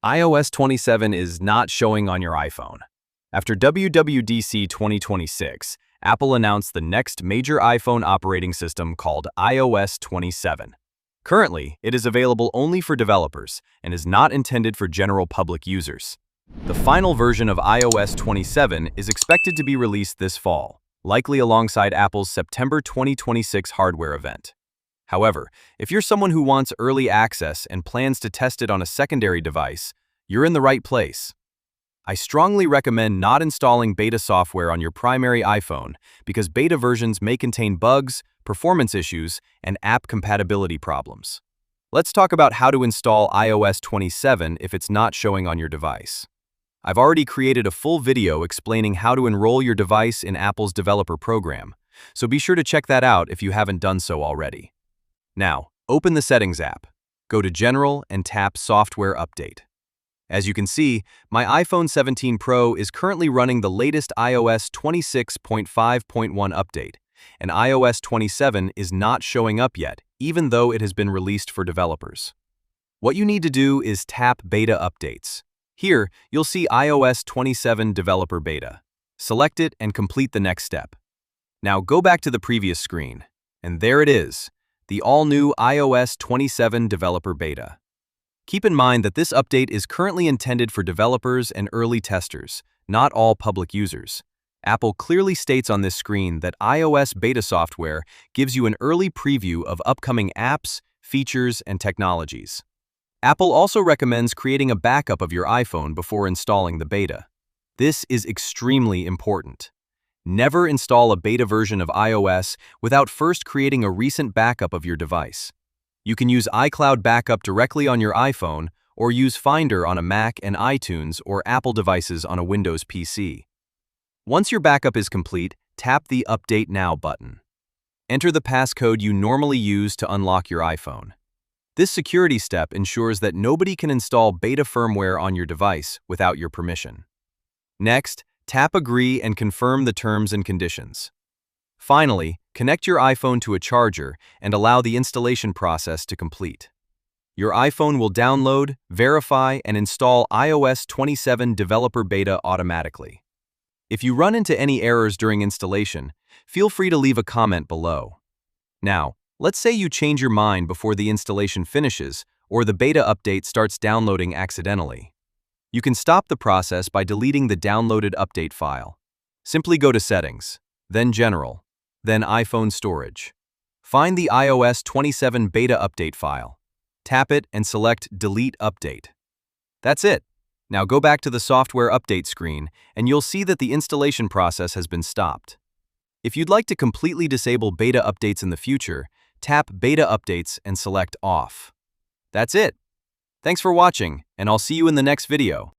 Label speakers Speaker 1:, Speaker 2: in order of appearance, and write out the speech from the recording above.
Speaker 1: iOS 27 is not showing on your iPhone. After WWDC 2026, Apple announced the next major iPhone operating system called iOS 27. Currently, it is available only for developers and is not intended for general public users. The final version of iOS 27 is expected to be released this fall, likely alongside Apple's September 2026 hardware event. However, if you're someone who wants early access and plans to test it on a secondary device, you're in the right place. I strongly recommend not installing beta software on your primary iPhone because beta versions may contain bugs, performance issues, and app compatibility problems. Let's talk about how to install iOS 27 if it's not showing on your device. I've already created a full video explaining how to enroll your device in Apple's developer program, so be sure to check that out if you haven't done so already. Now, open the Settings app, go to General and tap Software Update. As you can see, my iPhone 17 Pro is currently running the latest iOS 26.5.1 update, and iOS 27 is not showing up yet, even though it has been released for developers. What you need to do is tap Beta Updates. Here, you'll see iOS 27 Developer Beta. Select it and complete the next step. Now go back to the previous screen, and there it is, the all-new iOS 27 Developer Beta. Keep in mind that this update is currently intended for developers and early testers, not all public users. Apple clearly states on this screen that iOS beta software gives you an early preview of upcoming apps, features, and technologies. Apple also recommends creating a backup of your iPhone before installing the beta. This is extremely important. Never install a beta version of iOS without first creating a recent backup of your device. You can use iCloud Backup directly on your iPhone or use Finder on a Mac and iTunes or Apple devices on a Windows PC. Once your backup is complete, tap the Update Now button. Enter the passcode you normally use to unlock your iPhone. This security step ensures that nobody can install beta firmware on your device without your permission. Next, tap Agree and confirm the terms and conditions. Finally, connect your iPhone to a charger and allow the installation process to complete. Your iPhone will download, verify, and install iOS 27 Developer Beta automatically. If you run into any errors during installation, feel free to leave a comment below. Now, let's say you change your mind before the installation finishes or the beta update starts downloading accidentally. You can stop the process by deleting the downloaded update file. Simply go to Settings, then General, then iPhone Storage. Find the iOS 27 beta update file. Tap it and select Delete Update. That's it. Now go back to the software update screen and you'll see that the installation process has been stopped. If you'd like to completely disable beta updates in the future, tap Beta Updates and select Off. That's it. Thanks for watching, and I'll see you in the next video.